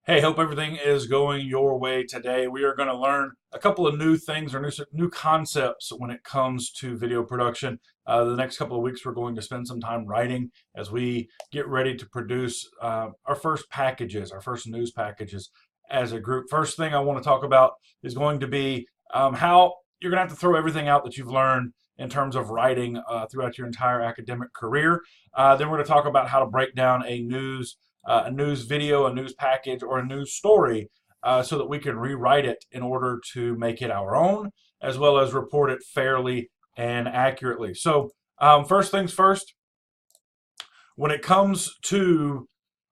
Hey, hope everything is going your way today. We are going to learn a couple of new things or new concepts when it comes to video production. The next couple of weeks, we're going to spend some time writing as we get ready to produce our first packages, our first news packages as a group. First thing I want to talk about is going to be how you're going to have to throw everything out that you've learned in terms of writing throughout your entire academic career. Then we're going to talk about how to break down a news video, a news package, or a news story so that we can rewrite it in order to make it our own, as well as report it fairly and accurately. So, first things first, when it comes to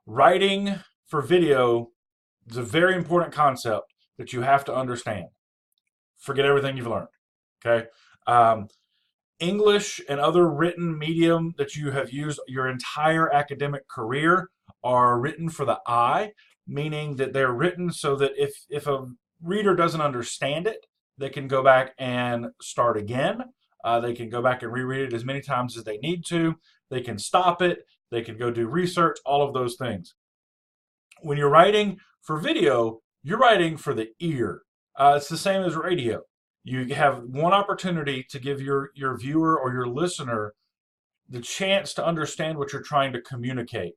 writing for video, it's a very important concept that you have to understand. Forget everything you've learned, okay? English and other written medium that you have used your entire academic career are written for the eye, meaning that they're written so that if a reader doesn't understand it, they can go back and start again. They can go back and reread it as many times as they need to. They can stop it. They can go do research, all of those things. When you're writing for video, you're writing for the ear. It's the same as radio. You have one opportunity to give your viewer or your listener the chance to understand what you're trying to communicate.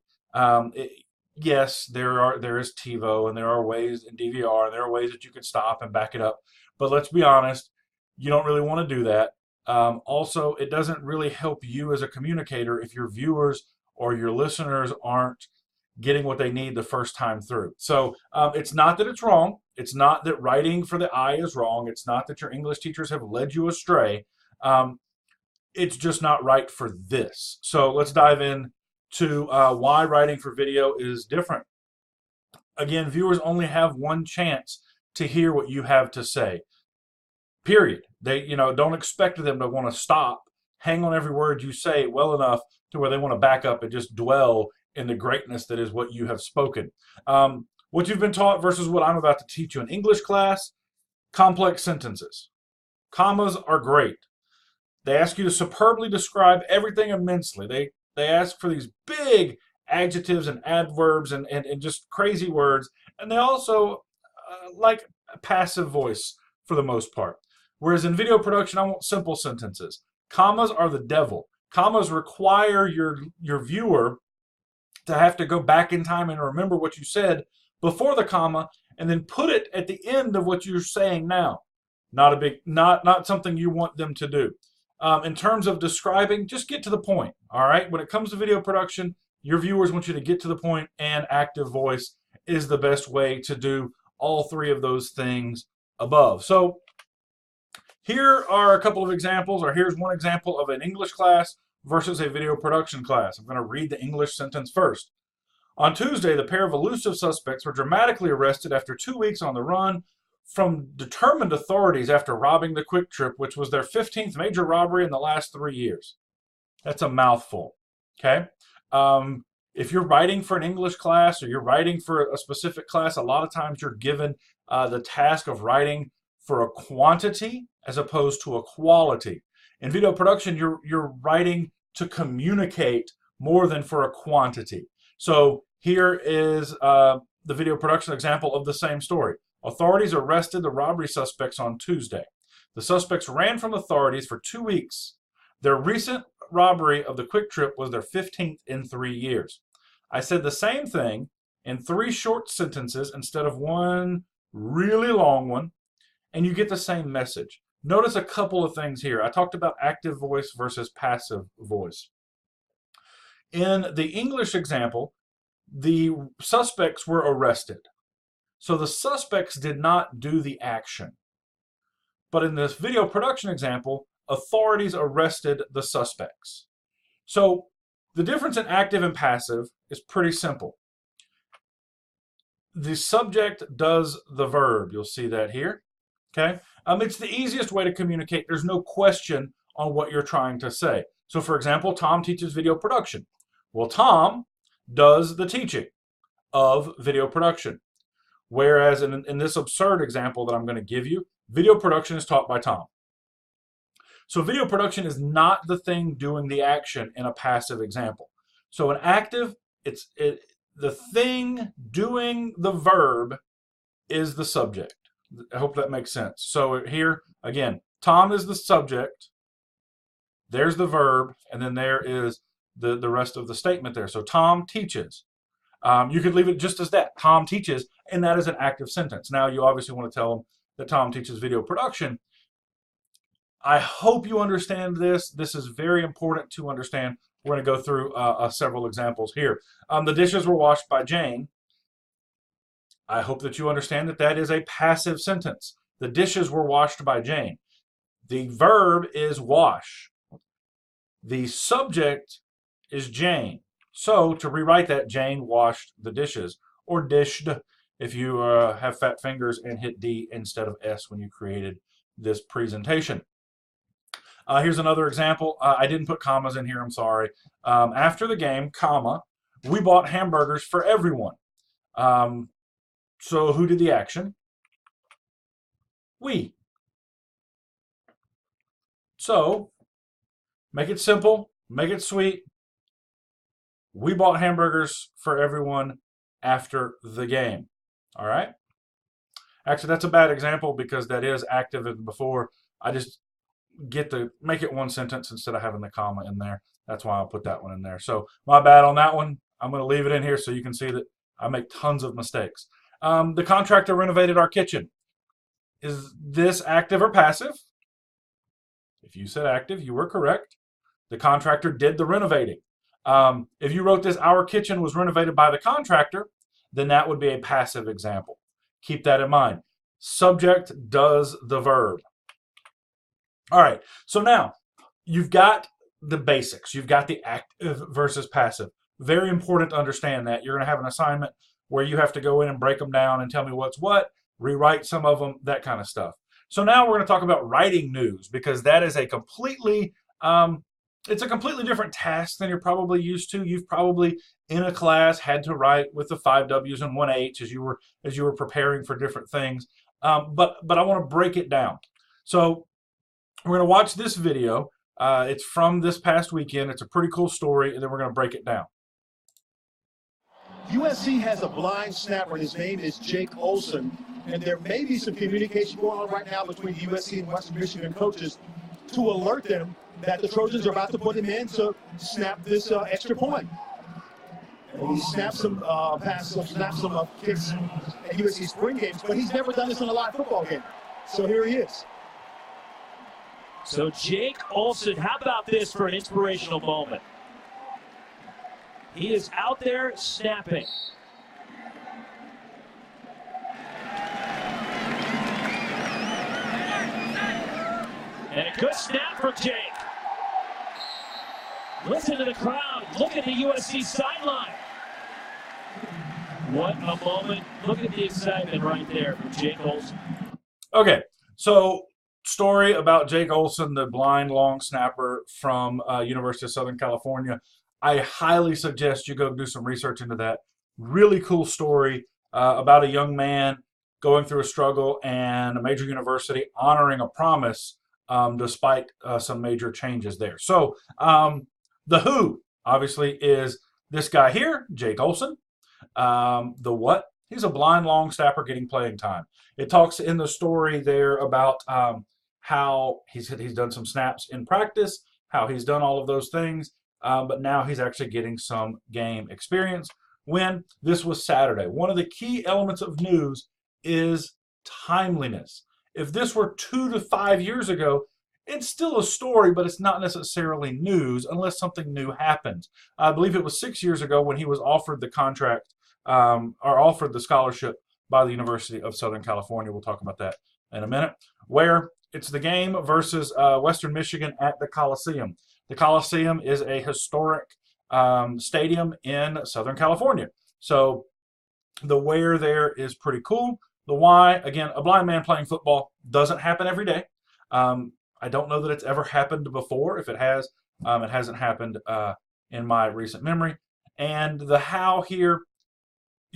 Yes, there is TiVo and there are ways in DVR and there are ways that you can stop and back it up. But let's be honest, you don't really want to do that. Also, it doesn't really help you as a communicator if your viewers or your listeners aren't getting what they need the first time through. So it's not that it's wrong. It's not that writing for the eye is wrong. It's not that your English teachers have led you astray. It's just not right for this. So let's dive in to why writing for video is different. Again, viewers only have one chance to hear what you have to say. Period. They, don't expect them to want to stop, hang on every word you say well enough to where they want to back up and just dwell in the greatness that is what you have spoken. What you've been taught versus what I'm about to teach you in English class, complex sentences. Commas are great. They ask you to superbly describe everything immensely. They ask for these big adjectives and adverbs and just crazy words. And they also like a passive voice for the most part. Whereas in video production, I want simple sentences. Commas are the devil. Commas require your viewer to have to go back in time and remember what you said before the comma and then put it at the end of what you're saying now. Not something you want them to do. In terms of describing, just get to the point. All right. When it comes to video production, your viewers want you to get to the point, and active voice is the best way to do all three of those things above. So here are a couple of examples, or here's one example of an English class versus a video production class. I'm going to read the English sentence first. On Tuesday, the pair of elusive suspects were dramatically arrested after 2 weeks on the run from determined authorities after robbing the Quick Trip, which was their 15th major robbery in the last 3 years. That's a mouthful, okay? If you're writing for an English class or you're writing for a specific class, a lot of times you're given the task of writing for a quantity as opposed to a quality. In video production, you're writing to communicate more than for a quantity. So here is the video production example of the same story. Authorities arrested the robbery suspects on Tuesday. The suspects ran from authorities for 2 weeks. Their recent robbery of the Quick Trip was their 15th in 3 years. I said the same thing in 3 short sentences instead of one really long one, and you get the same message. Notice a couple of things here. I talked about active voice versus passive voice. In the English example, the suspects were arrested. So the suspects did not do the action. But in this video production example, authorities arrested the suspects. So the difference in active and passive is pretty simple. The subject does the verb. You'll see that here. Okay? It's the easiest way to communicate. There's no question on what you're trying to say. So for example, Tom teaches video production. Well, Tom does the teaching of video production. Whereas in this absurd example that I'm going to give you, video production is taught by Tom. So video production is not the thing doing the action in a passive example. So in active, the thing doing the verb is the subject. I hope that makes sense. So here, again, Tom is the subject. There's the verb, and then there is the rest of the statement there. So Tom teaches. You could leave it just as that. Tom teaches, and that is an active sentence. Now, you obviously want to tell them that Tom teaches video production. I hope you understand this. This is very important to understand. We're going to go through several examples here. The dishes were washed by Jane. I hope that you understand that that is a passive sentence. The dishes were washed by Jane. The verb is wash. The subject is Jane. So to rewrite that, Jane washed the dishes, or dished if you have fat fingers and hit D instead of S when you created this presentation. Here's another example. I didn't put commas in here, I'm sorry. After the game, comma, we bought hamburgers for everyone. So who did the action? We. So make it simple, make it sweet. We bought hamburgers for everyone after the game. All right? Actually, that's a bad example because that is active and before. I just get to make it one sentence instead of having the comma in there. That's why I'll put that one in there. So my bad on that one. I'm going to leave it in here so you can see that I make tons of mistakes. The contractor renovated our kitchen. Is this active or passive? If you said active, you were correct. The contractor did the renovating. If you wrote this, our kitchen was renovated by the contractor, then that would be a passive example. Keep that in mind. Subject does the verb. All right, so now you've got the basics. You've got the active versus passive. Very important to understand that. You're going to have an assignment where you have to go in and break them down and tell me what's what, rewrite some of them, that kind of stuff. So now we're going to talk about writing news because that is a completely it's a completely different task than you're probably used to. You've probably in a class had to write with the 5 W's and 1 H as you were preparing for different things. But I want to break it down. So we're going to watch this video. It's from this past weekend. It's a pretty cool story, and then we're going to break it down. USC has a blind snapper. His name is Jake Olson, and there may be some communication going on right now between USC and Western Michigan coaches to alert them that the Trojans are about to put him in to snap this extra point. And he snaps some passes, snaps some kicks at USC spring games, but he's never done this in a live football game. So here he is. So Jake Olson, how about this for an inspirational moment? He is out there snapping. And a good snap from Jake. Listen to the crowd. Look at the USC sideline. What a moment. Look at the excitement right there from Jake Olson. Okay, so story about Jake Olson, the blind long snapper from University of Southern California. I highly suggest you go do some research into that. Really cool story about a young man going through a struggle and a major university honoring a promise despite some major changes there. So the who, obviously, is this guy here, Jake Olson. The what? He's a blind long snapper getting playing time. It talks in the story there about how he's done some snaps in practice, how he's done all of those things, but now he's actually getting some game experience. When this was Saturday, one of the key elements of news is timeliness. If this were 2 to 5 years ago, it's still a story, but it's not necessarily news unless something new happens. I believe it was 6 years ago when he was offered the contract or offered the scholarship by the University of Southern California. We'll talk about that in a minute. Where it's the game versus Western Michigan at the Coliseum. The Coliseum is a historic stadium in Southern California. So the where there is pretty cool. The why, again, a blind man playing football doesn't happen every day. I don't know that it's ever happened before. If it has, it hasn't happened in my recent memory. And the how here,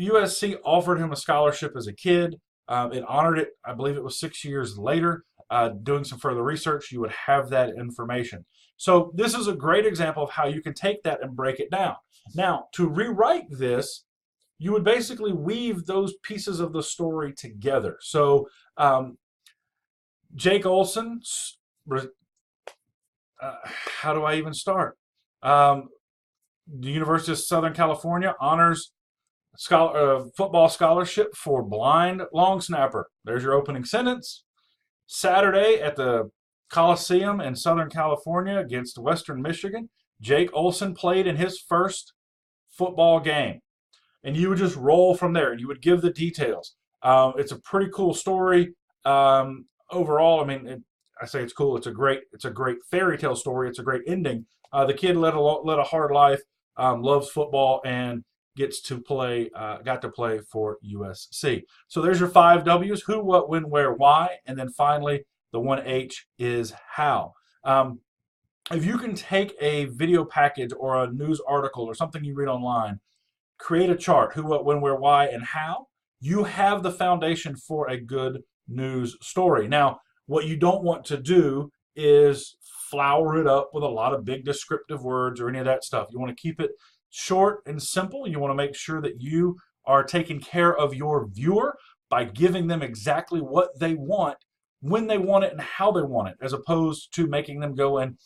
USC offered him a scholarship as a kid. It honored it, I believe it was 6 years later. Doing some further research, you would have that information. So this is a great example of how you can take that and break it down. Now, to rewrite this, you would basically weave those pieces of the story together. So Jake Olson, how do I even start? The University of Southern California honors football scholarship for blind long snapper. There's your opening sentence. Saturday at the Coliseum in Southern California against Western Michigan, Jake Olson played in his first football game. And you would just roll from there, and you would give the details. It's a pretty cool story. Overall, I mean, I say it's cool. It's a great fairy tale story. It's a great ending. The kid led a hard life, loves football, and got to play for USC. So there's your 5 W's: who, what, when, where, why, and then finally the 1 H is how. If you can take a video package or a news article or something you read online, create a chart: who, what, when, where, why, and how, you have the foundation for a good news story. Now, what you don't want to do is flower it up with a lot of big descriptive words or any of that stuff. You want to keep it short and simple. You want to make sure that you are taking care of your viewer by giving them exactly what they want, when they want it, and how they want it, as opposed to making them go in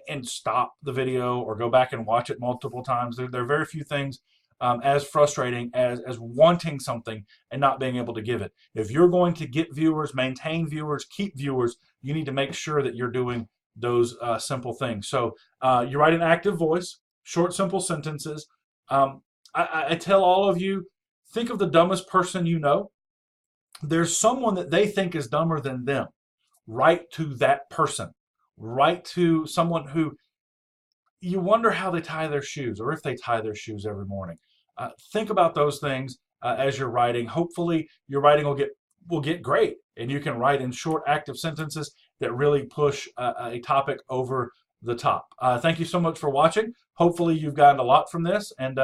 and stop the video or go back and watch it multiple times. There are very few things as frustrating as wanting something and not being able to give it. If you're going to get viewers, maintain viewers, keep viewers, you need to make sure that you're doing those simple things. So you write an active voice, short, simple sentences. I tell all of you, think of the dumbest person you know. There's someone that they think is dumber than them. Write to that person. Write to someone who you wonder how they tie their shoes, or if they tie their shoes every morning. Think about those things as you're writing. Hopefully your writing will get great, and you can write in short, active sentences that really push a topic over the top. Thank you so much for watching. Hopefully you've gotten a lot from this, and